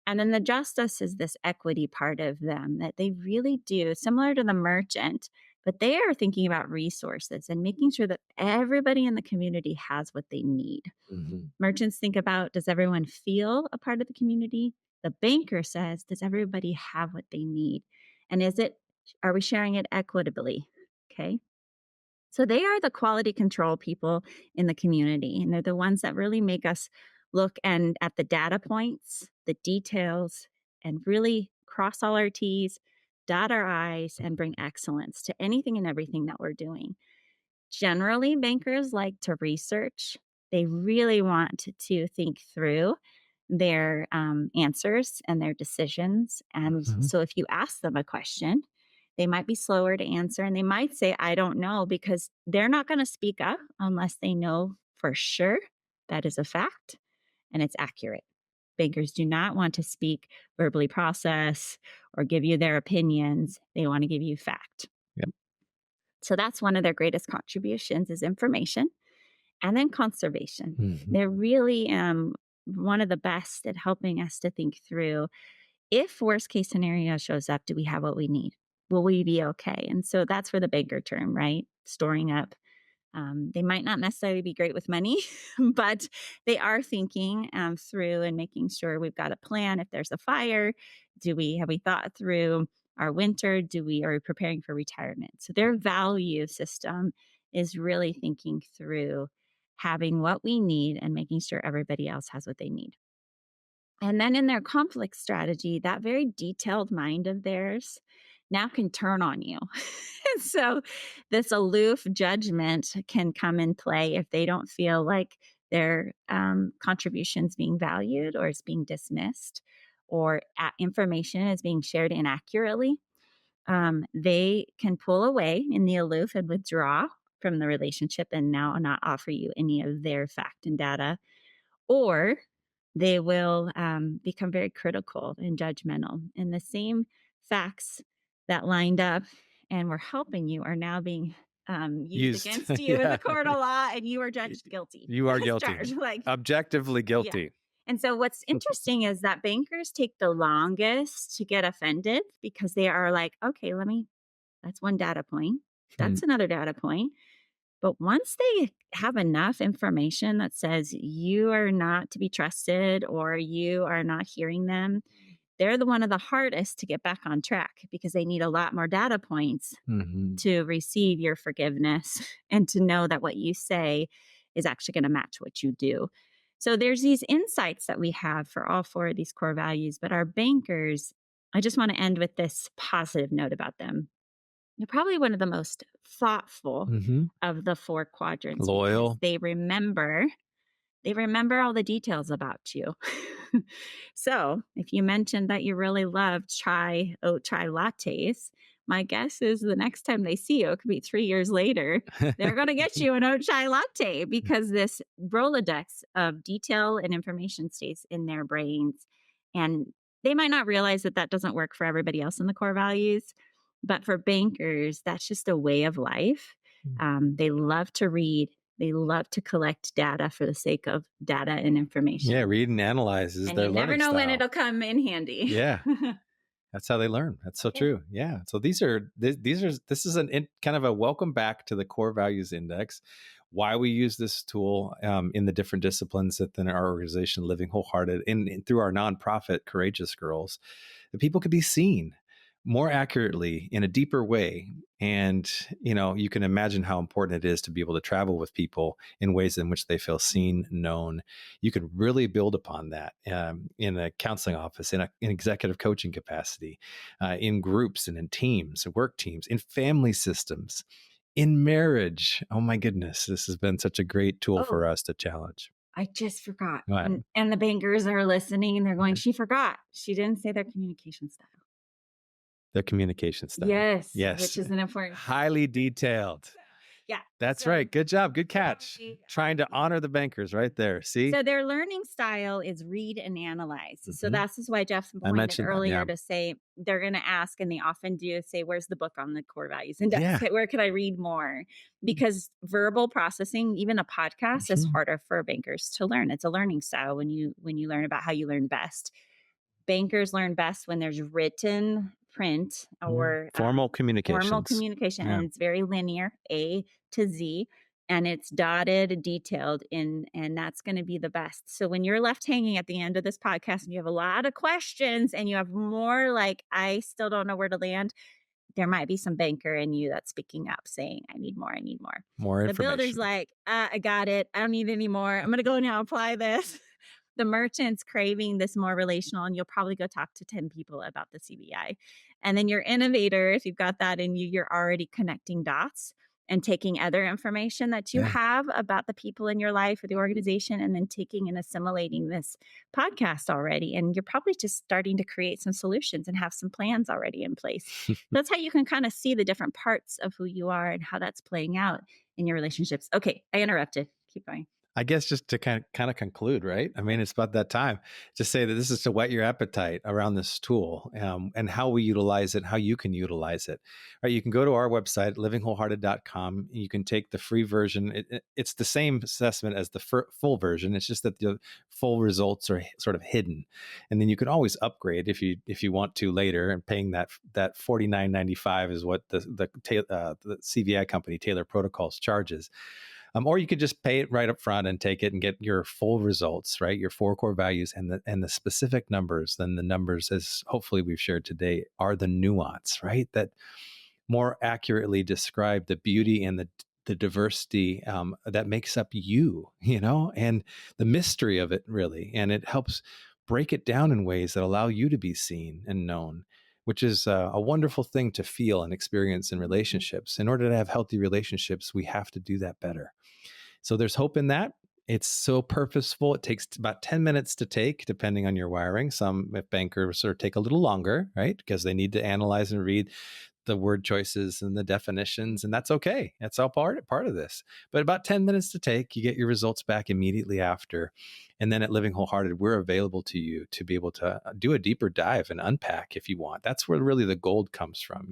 And then the justice is this equity part of them that they really do, similar to the merchant, but they are thinking about resources and making sure that everybody in the community has what they need. Merchants think about, does everyone feel a part of the community? The banker says, does everybody have what they need? And are we sharing it equitably? Okay. So they are the quality control people in the community. And they're the ones that really make us look at the data points, the details, and really cross all our T's, dot our I's, and bring excellence to anything and everything that we're doing. Generally, bankers like to research. They really want to think through their answers and their decisions. And so if you ask them a question, they might be slower to answer and they might say, I don't know, because they're not going to speak up unless they know for sure that is a fact and it's accurate. Bankers do not want to speak, verbally process, or give you their opinions. They want to give you fact. Yep. So that's one of their greatest contributions is information and then conservation. They're really one of the best at helping us to think through, if worst case scenario shows up, do we have what we need? Will we be okay? And so that's where the banker term, right? Storing up. They might not necessarily be great with money, but they are thinking through and making sure we've got a plan. If there's a fire, have we thought through our winter? Are we preparing for retirement? So their value system is really thinking through having what we need and making sure everybody else has what they need. And then in their conflict strategy, that very detailed mind of theirs now can turn on you. So this aloof judgment can come in play if they don't feel like their contributions being valued or is being dismissed or information is being shared inaccurately. They can pull away in the aloof and withdraw from the relationship and now not offer you any of their fact and data, or they will become very critical and judgmental. And the same facts that lined up and were helping you are now being used against you in the court of law, and you are judged guilty. You are guilty. Charged, objectively guilty. Yeah. And so what's interesting is that bankers take the longest to get offended because they are like, okay, that's one data point. That's another data point. But once they have enough information that says you are not to be trusted or you are not hearing them, they're one of the hardest to get back on track because they need a lot more data points to receive your forgiveness and to know that what you say is actually going to match what you do. So there's these insights that we have for all four of these core values, but our bankers, I just want to end with this positive note about them. They're probably one of the most thoughtful of the four quadrants. Loyal. They remember all the details about you. So if you mentioned that you really love oat chai lattes, my guess is the next time they see you, it could be 3 years later, they're going to get you an oat chai latte because this Rolodex of detail and information stays in their brains. And they might not realize that doesn't work for everybody else in the core values. But for bankers, that's just a way of life. They love to read. They love to collect data for the sake of data and information. Yeah, read and analyze is and their you learning never know style. when it'll come in handy. Yeah, that's how they learn. That's so true. Yeah. So this is kind of a welcome back to the Core Values Index. Why we use this tool in the different disciplines within our organization, Living Wholehearted, and through our nonprofit, Courageous Girls, that people could be seen more accurately in a deeper way. And, you can imagine how important it is to be able to travel with people in ways in which they feel seen, known. You can really build upon that in a counseling office, in executive coaching capacity, in groups and in teams, work teams, in family systems, in marriage. Oh my goodness, this has been such a great tool for us to challenge. I just forgot. And the bankers are listening and they're going, she forgot. She didn't say their communication style. The communication style. Yes. Which is an important. Highly detailed. Yeah. That's right. Good job. Good catch. Trying to honor the bankers right there. See? So their learning style is read and analyze. So that's why Jeff pointed earlier to say they're going to ask, and they often do say, where's the book on the core values index? Yeah. Where can I read more? Because verbal processing, even a podcast, is harder for bankers to learn. It's a learning style when you learn about how you learn best. Bankers learn best when there's written print or formal communication. And it's very linear, A to Z, and it's dotted, detailed, and that's going to be the best. So when you're left hanging at the end of this podcast and you have a lot of questions and you have more like, I still don't know where to land, there might be some banker in you that's speaking up saying, I need more. More information. The builder's like, I got it. I don't need any more. I'm going to go now apply this. The merchant's craving this more relational, and you'll probably go talk to 10 people about the CVI. And then your innovator, if you've got that in you, you're already connecting dots. and taking other information that you Yeah. have about the people in your life or the organization, and then taking and assimilating this podcast already. And you're probably just starting to create some solutions and have some plans already in place. That's how you can kind of see the different parts of who you are and how that's playing out in your relationships. Okay, I interrupted. Keep going. I guess just to kind of conclude, right? I mean, it's about that time to say that this is to whet your appetite around this tool, and how we utilize it, how you can utilize it. Right? You can go to our website, livingwholehearted.com. You can take the free version. It's the same assessment as the full version. It's just that the full results are sort of hidden, and then you can always upgrade if you want to later. And paying that $49.95 is what the CVI company, Taylor Protocols, charges. Or you could just pay it right up front and take it and get your full results, right? Your 4 core values and the specific numbers. Then the numbers, as hopefully we've shared today, are the nuance, right? That more accurately describe the beauty and the diversity that makes up you, and the mystery of it, really. And it helps break it down in ways that allow you to be seen and known, which is a wonderful thing to feel and experience in relationships. In order to have healthy relationships, we have to do that better. So there's hope in that. It's so purposeful. It takes about 10 minutes to take, depending on your wiring. Some bankers take a little longer, right? Because they need to analyze and read the word choices and the definitions, and that's okay. That's all part of this. But about 10 minutes to take, you get your results back immediately after. And then at Living Wholehearted, we're available to you to be able to do a deeper dive and unpack if you want. That's where really the gold comes from.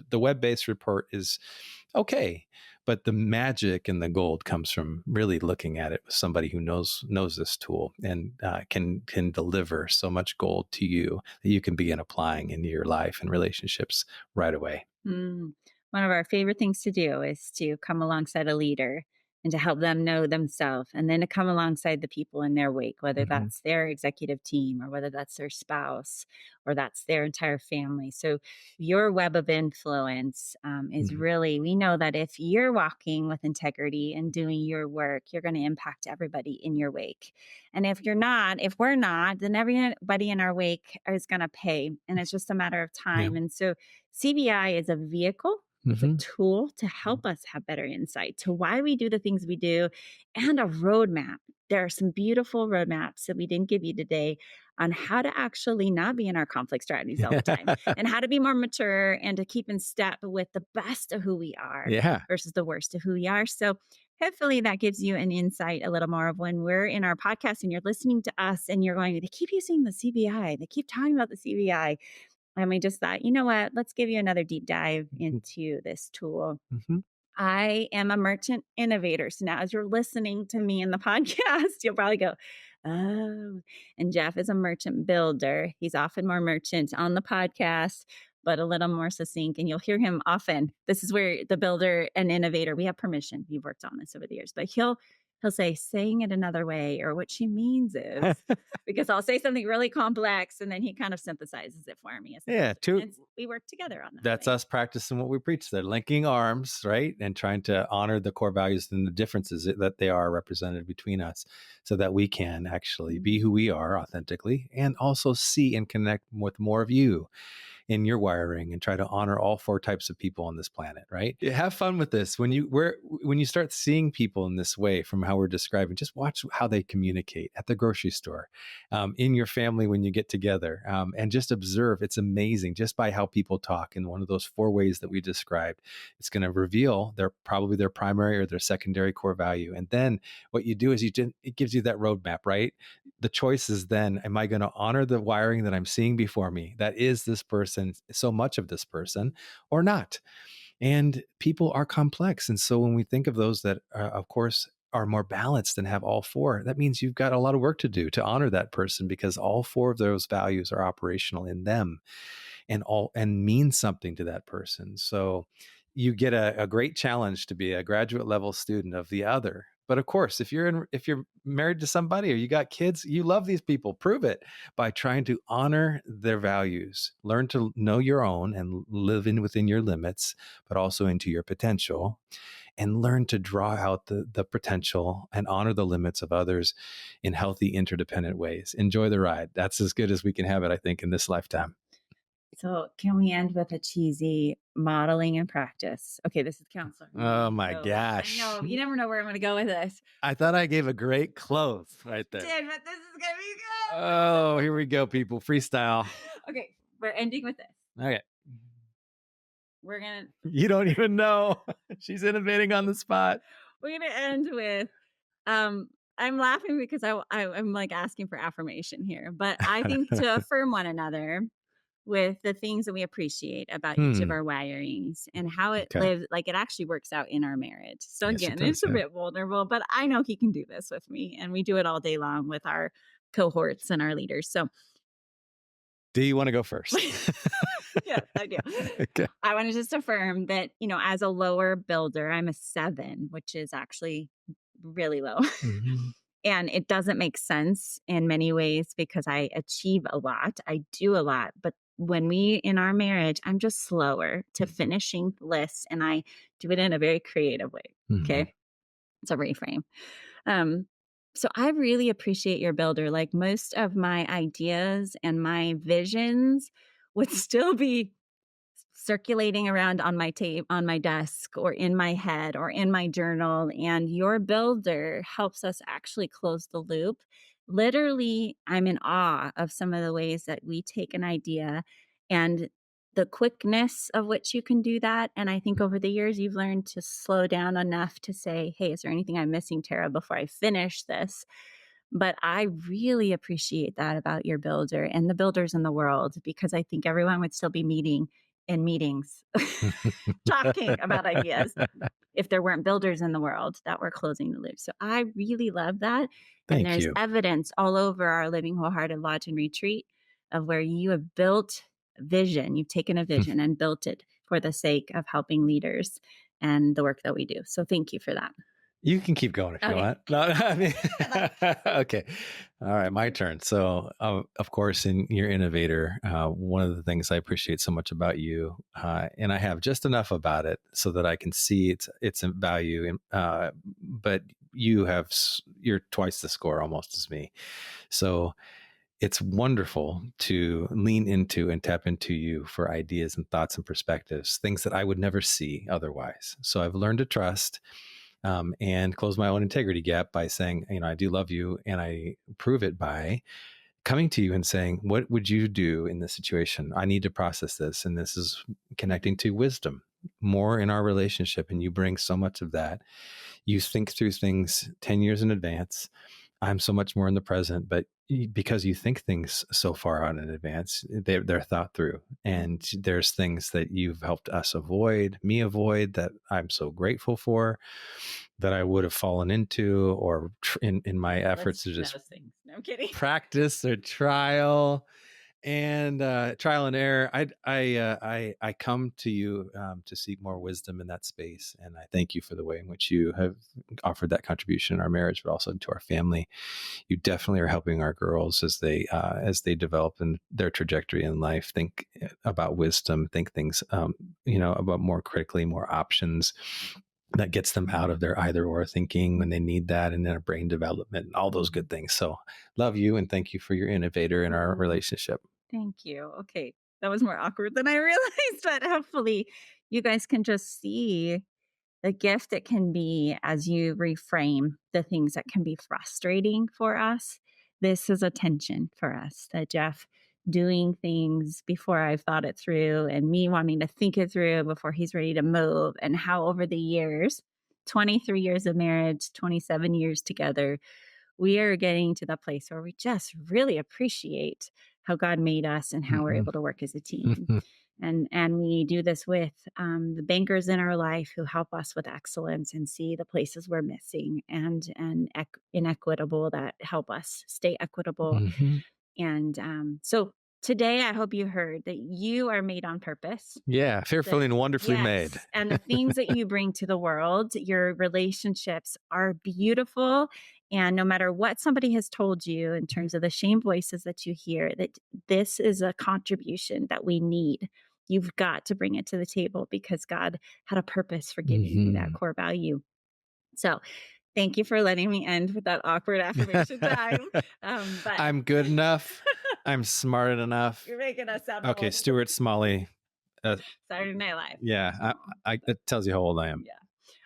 The web-based report is okay, but the magic and the gold comes from really looking at it with somebody who knows this tool and can deliver so much gold to you that you can begin applying into your life and relationships right away. One of our favorite things to do is to come alongside a leader and to help them know themselves, and then to come alongside the people in their wake, whether that's their executive team or whether that's their spouse or that's their entire family. So your web of influence is really, we know that if you're walking with integrity and doing your work, you're going to impact everybody in your wake. And if we're not, then everybody in our wake is going to pay. And it's just a matter of time. Yeah. And so CVI is a vehicle. It's a tool to help us have better insight to why we do the things we do, and a roadmap. There are some beautiful roadmaps that we didn't give you today on how to actually not be in our conflict strategies all the time and how to be more mature and to keep in step with the best of who we are versus the worst of who we are. So hopefully that gives you an insight a little more of when we're in our podcast and you're listening to us and you're going, they keep using the CVI. They keep talking about the CVI. And we just thought, you know what, let's give you another deep dive into this tool. I am a merchant innovator. So now as you're listening to me in the podcast, you'll probably go, oh, and Jeff is a merchant builder. He's often more merchant on the podcast, but a little more succinct. And you'll hear him often. This is where the builder and innovator, we have permission. We've worked on this over the years, but he'll say, saying it another way, or what she means is, because I'll say something really complex and then he kind of synthesizes it for me. We work together on that. That's us practicing what we preach there, linking arms, right? And trying to honor the core values and the differences that they are represented between us so that we can actually be who we are authentically and also see and connect with more of you in your wiring and try to honor all 4 types of people on this planet, right? Have fun with this. When you start seeing people in this way from how we're describing, just watch how they communicate at the grocery store, in your family when you get together, and just observe. It's amazing just by how people talk in one of those 4 ways that we described. It's going to reveal probably their primary or their secondary core value. And then what you do is it gives you that roadmap, right? The choice is then, am I going to honor the wiring that I'm seeing before me? That is this person, so much of this person, or not? And people are complex. And so when we think of those that, of course, are more balanced and have all 4, that means you've got a lot of work to do to honor that person, because all 4 of those values are operational in them and mean something to that person. So you get a great challenge to be a graduate level student of the other. But of course, if you're married to somebody or you got kids, you love these people. Prove it by trying to honor their values. Learn to know your own and live within your limits, but also into your potential. And learn to draw out the potential and honor the limits of others in healthy, interdependent ways. Enjoy the ride. That's as good as we can have it, I think, in this lifetime. So can we end with a cheesy modeling and practice? Okay, this is counseling. Oh my So I gosh. know you never know where I'm going to go with this. I thought I gave a great close right there. Did, but this is going to be good. Oh, here we go, people. Freestyle. Okay, we're ending with this. Okay. We're going to You don't even know. She's innovating on the spot. we're going to end with I'm laughing because I'm like asking for affirmation here, but I think to affirm one another with the things that we appreciate about each of our wirings and how it lives, like it actually works out in our marriage. So Yes, again, it does, it's a yeah. bit vulnerable, but I know he can do this with me, and we do it all day long with our cohorts and our leaders. So Do you want to go first? yeah, I do. Okay. I want to just affirm that, as a lower builder, I'm a 7, which is actually really low. Mhm. And it doesn't make sense in many ways because I achieve a lot. I do a lot. But when in our marriage, I'm just slower to finishing lists, and I do it in a very creative way. Okay. It's a reframe. So I really appreciate your builder. Like most of my ideas and my visions would still be circulating around on my tape on my desk or in my head or in my journal, and your builder helps us actually close the loop. Literally, I'm in awe of some of the ways that we take an idea and the quickness of which you can do that. And I think over the years you've learned to slow down enough to say, hey, is there anything I'm missing, Terra, before I finish this? But I really appreciate that about your builder and the builders in the world, because I think everyone would still be meeting in meetings talking about ideas if there weren't builders in the world that were closing the loop. So I really love that. And Thank there's you. evidence all over our Living Wholehearted Lodge and Retreat of where you have built vision. You've taken a vision and built it for the sake of helping leaders and the work that we do. So thank you for that. You can keep going if you Okay. want. No, I mean, okay. All right, my turn. So, of course, in your innovator, one of the things I appreciate so much about you, and I have just enough about it so that I can see its value, but you're twice the score almost as me. So it's wonderful to lean into and tap into you for ideas and thoughts and perspectives, things that I would never see otherwise. So I've learned to trust and close my own integrity gap by saying, I do love you. And I prove it by coming to you and saying, what would you do in this situation? I need to process this. And this is connecting to wisdom more in our relationship. And you bring so much of that. You think through things 10 years in advance. I'm so much more in the present, but because you think things so far out in advance, they're thought through. And there's things that you've helped us avoid, me avoid, that I'm so grateful for, that I would have fallen into or in my efforts to just No, I'm kidding. practice or trial and error. I come to you to seek more wisdom in that space, and I thank you for the way in which you have offered that contribution in our marriage, but also to our family. You definitely are helping our girls as they develop in their trajectory in life. Think about wisdom. Think things about more critically, more options. That gets them out of their either or thinking when they need that, and their brain development and all those good things. So love you and thank you for your innovator in our relationship. Thank you. Okay. That was more awkward than I realized, but hopefully you guys can just see the gift it can be as you reframe the things that can be frustrating for us. This is a tension for us, that Jeff doing things before I've thought it through and me wanting to think it through before he's ready to move, and how over the years, 23 years of marriage, 27 years together, we are getting to the place where we just really appreciate how God made us and how we're able to work as a team. And we do this with the bankers in our life who help us with excellence and see the places we're missing and inequitable that help us stay equitable. And so today, I hope you heard that you are made on purpose. Yeah, fearfully and wonderfully made. And the things that you bring to the world, your relationships are beautiful. And no matter what somebody has told you in terms of the shame voices that you hear, that this is a contribution that we need. You've got to bring it to the table because God had a purpose for giving you that core value. So thank you for letting me end with that awkward affirmation time. I'm good enough. I'm smart enough. You're making us sound Okay, old. Stuart Smalley. Saturday Night Live. Yeah, it tells you how old I am. Yeah.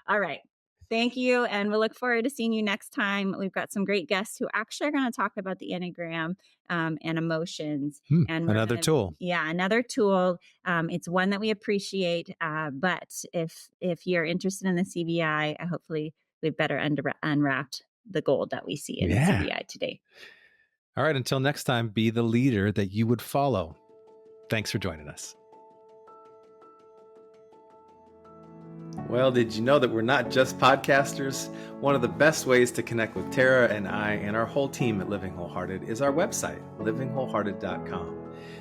All right. Thank you. And we'll look forward to seeing you next time. We've got some great guests who actually are going to talk about the Enneagram and emotions. And Another tool. Yeah, another tool. It's one that we appreciate. But if you're interested in the CVI, hopefully we've better unwrapped the gold that we see in the CVI today. All right. Until next time, be the leader that you would follow. Thanks for joining us. Well, did you know that we're not just podcasters? One of the best ways to connect with Terra and I and our whole team at Living Wholehearted is our website, livingwholehearted.com.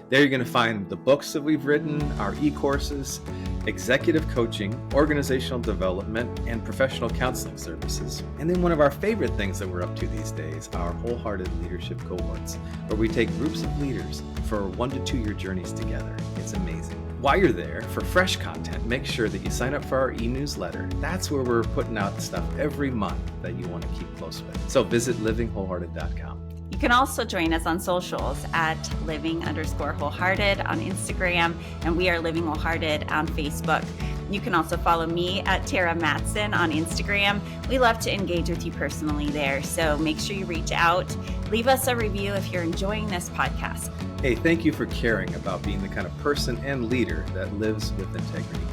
There you're going to find the books that we've written, our e-courses, executive coaching, organizational development, and professional counseling services. And then one of our favorite things that we're up to these days, our Wholehearted Leadership Cohorts, where we take groups of leaders for 1 to 2 year journeys together. It's amazing. While you're there, for fresh content, make sure that you sign up for our e-newsletter. That's where we're putting out stuff every month that you want to keep close with. So visit livingwholehearted.com. You can also join us on socials at living_wholehearted on Instagram, and we are Living Wholehearted on Facebook. You can also follow me at Terra Mattson on Instagram. We love to engage with you personally there, so make sure you reach out. Leave us a review if you're enjoying this podcast. Hey, thank you for caring about being the kind of person and leader that lives with integrity.